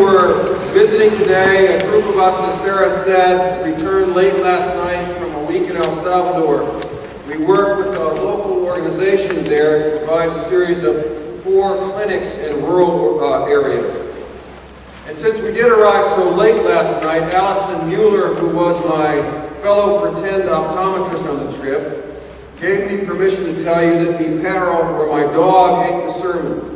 were visiting today, a group of us, as Sarah said, returned late last night from a week in El Salvador. We worked with a local organization there to provide a series of 4 clinics in rural areas. And since we did arrive so late last night, Allison Mueller, who was my fellow pretend optometrist on the trip, gave me permission to tell you that me perro, or my dog, ate the sermon.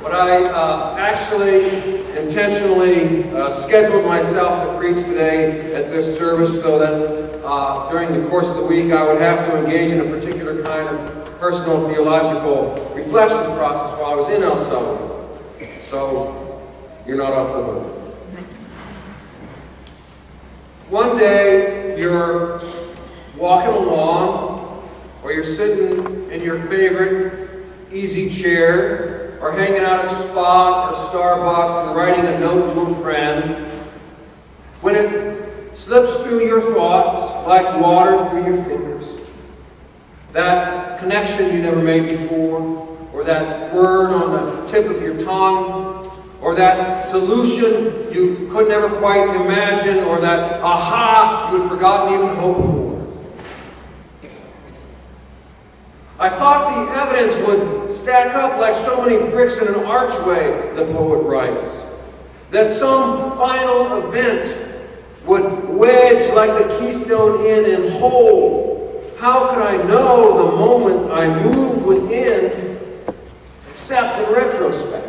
But I actually intentionally scheduled myself to preach today at this service so that during the course of the week I would have to engage in a particular kind of personal theological reflection process while I was in El Salvador. So you're not off the hook. One day you're walking along, or you're sitting in your favorite easy chair, or hanging out at Spot or Starbucks and writing a note to a friend, when it slips through your thoughts like water through your fingers, that connection you never made before, or that word on the tip of your tongue, or that solution you could never quite imagine, or that aha you had forgotten even hope for. I thought the evidence would stack up like so many bricks in an archway, the poet writes. That some final event would wedge like the Keystone Inn and hold. How could I know the moment I moved within, except in retrospect?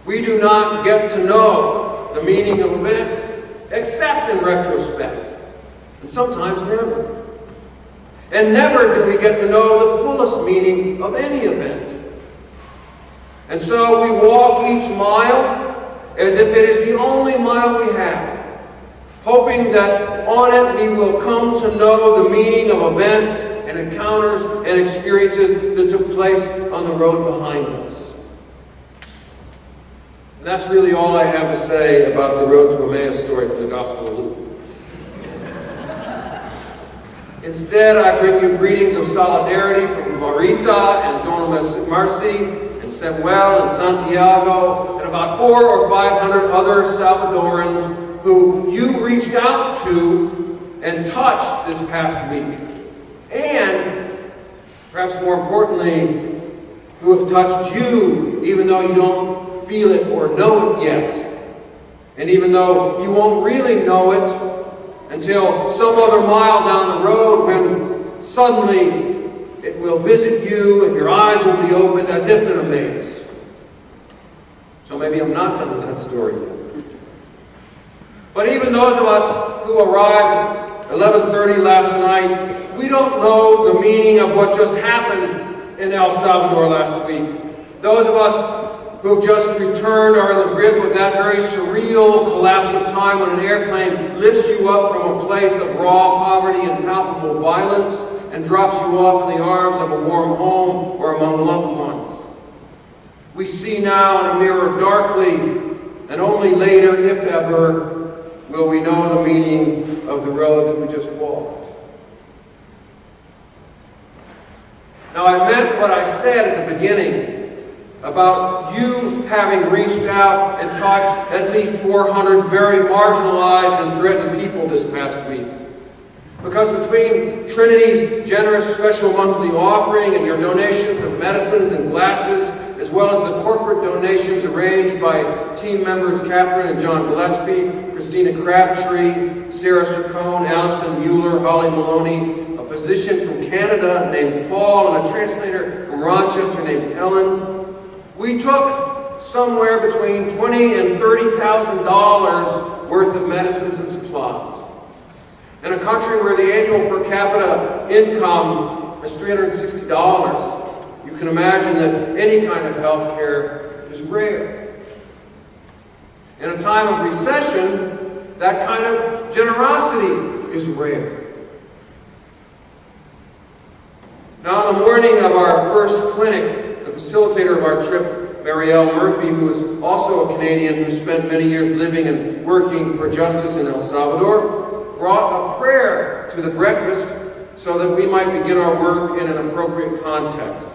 We do not get to know the meaning of events, except in retrospect, and sometimes never. And never do we get to know the fullest meaning of any event. And so we walk each mile as if it is the only mile we have, hoping that on it we will come to know the meaning of events and encounters and experiences that took place on the road behind us. And that's really all I have to say about the Road to Emmaus story from the Gospel of Luke. Instead, I bring you greetings of solidarity from Clarita and Dona Marcy and Samuel and Santiago and about 400 or 500 other Salvadorans who you reached out to and touched this past week. And, perhaps more importantly, who have touched you even though you don't feel it or know it yet. And even though you won't really know it until some other mile down the road when suddenly it will visit you and your eyes will be opened as if in a maze. So maybe I'm not done with that story yet. But even those of us who arrived at 11:30 last night, we don't know the meaning of what just happened in El Salvador last week. Those of us who've just returned are in the grip of that very surreal collapse of time when an airplane lifts you up from a place of raw poverty and palpable violence and drops you off in the arms of a warm home or among loved ones. We see now in a mirror darkly, and only later, if ever, will we know the meaning of the road that we just walked. Now, I meant what I said at the beginning about you having reached out and touched at least 400 very marginalized and threatened people this past week. Because between Trinity's generous special monthly offering and your donations of medicines and glasses, as well as the corporate donations arranged by team members Catherine and John Gillespie, Christina Crabtree, Sarah Cercone, Allison Mueller, Holly Maloney, a physician from Canada named Paul, and a translator from Rochester named Ellen, we took somewhere between $20,000 and $30,000 worth of medicines and supplies. In a country where the annual per capita income is $360, you can imagine that any kind of health care is rare. In a time of recession, that kind of generosity is rare. Now, on the morning of our first clinic, the facilitator of our trip, Marielle Murphy, who is also a Canadian who spent many years living and working for justice in El Salvador, brought a prayer to the breakfast so that we might begin our work in an appropriate context.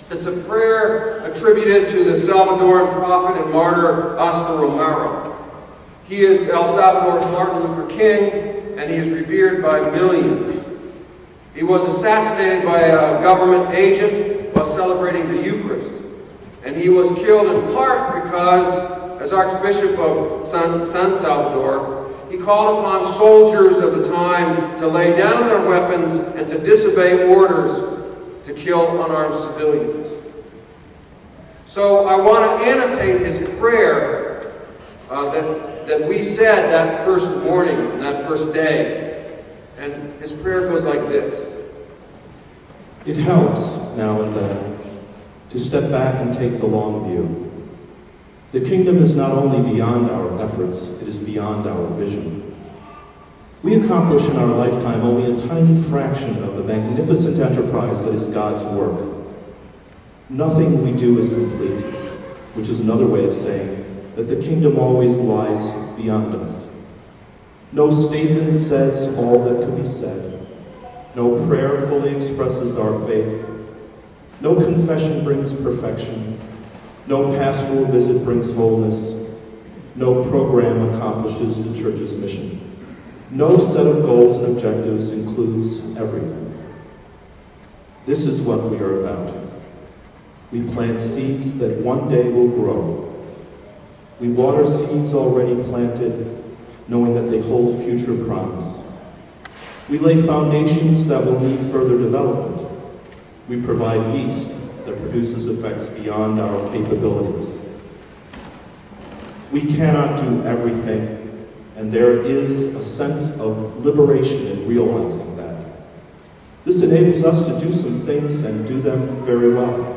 It's a prayer attributed to the Salvadoran prophet and martyr Oscar Romero. He is El Salvador's Martin Luther King, and he is revered by millions. He was assassinated by a government agent while celebrating the Eucharist. And he was killed in part because, as Archbishop of San Salvador, he called upon soldiers of the time to lay down their weapons and to disobey orders to kill unarmed civilians. So I want to annotate his prayer that we said that first morning, that first day. And his prayer goes like this. It helps, now and then, to step back and take the long view. The kingdom is not only beyond our efforts, it is beyond our vision. We accomplish in our lifetime only a tiny fraction of the magnificent enterprise that is God's work. Nothing we do is complete, which is another way of saying that the kingdom always lies beyond us. No statement says all that could be said. No prayer fully expresses our faith. No confession brings perfection. No pastoral visit brings wholeness. No program accomplishes the church's mission. No set of goals and objectives includes everything. This is what we are about. We plant seeds that one day will grow. We water seeds already planted, knowing that they hold future promise. We lay foundations that will need further development. We provide yeast that produces effects beyond our capabilities. We cannot do everything, and there is a sense of liberation in realizing that. This enables us to do some things and do them very well.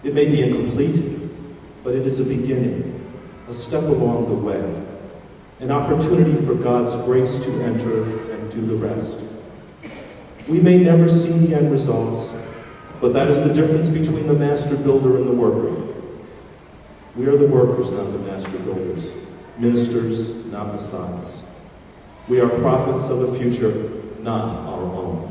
It may be incomplete, but it is a beginning, a step along the way, an opportunity for God's grace to enter and do the rest. We may never see the end results, but that is the difference between the master builder and the worker. We are the workers, not the master builders, ministers, not messiahs. We are prophets of a future, not our own.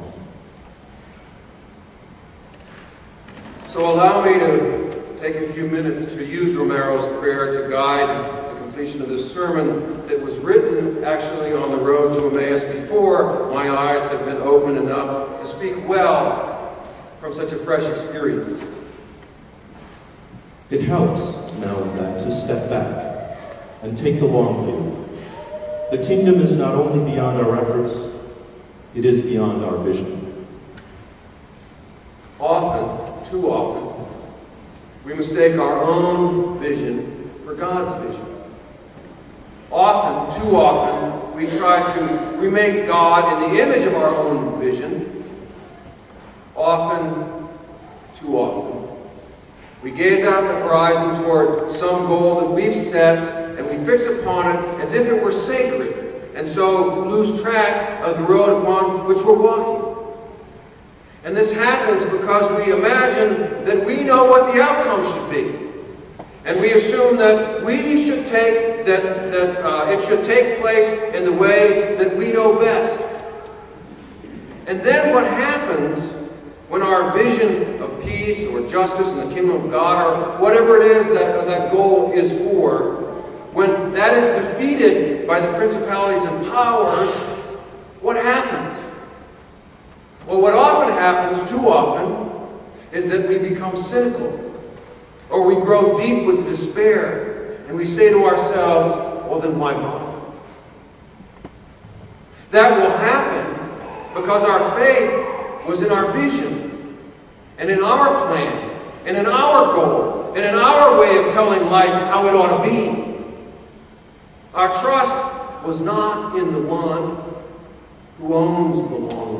So allow me to take a few minutes to use Romero's prayer to guide the completion of this sermon that was written actually on the road to Emmaus before my eyes had been open enough to speak well from such a fresh experience. It helps, now and then, to step back and take the long view. The kingdom is not only beyond our efforts, it is beyond our vision. Often, too often, we mistake our own vision for God's vision. Often, too often, we try to remake God in the image of our own vision. Often, too often, we gaze out the horizon toward some goal that we've set, and we fix upon it as if it were sacred, and so lose track of the road upon which we're walking. And this happens because we imagine that we know what the outcome should be. And we assume that we should take, it should take place in the way that we know best. And then what happens when our vision of peace or justice in the kingdom of God, or whatever it is that goal is for, when that is defeated by the principalities and powers, what happens? Well, what often happens, too often, is that we become cynical, or we grow deep with despair, and we say to ourselves, well, then why bother? That will happen because our faith was in our vision, and in our plan, and in our goal, and in our way of telling life how it ought to be. Our trust was not in the one who owns the long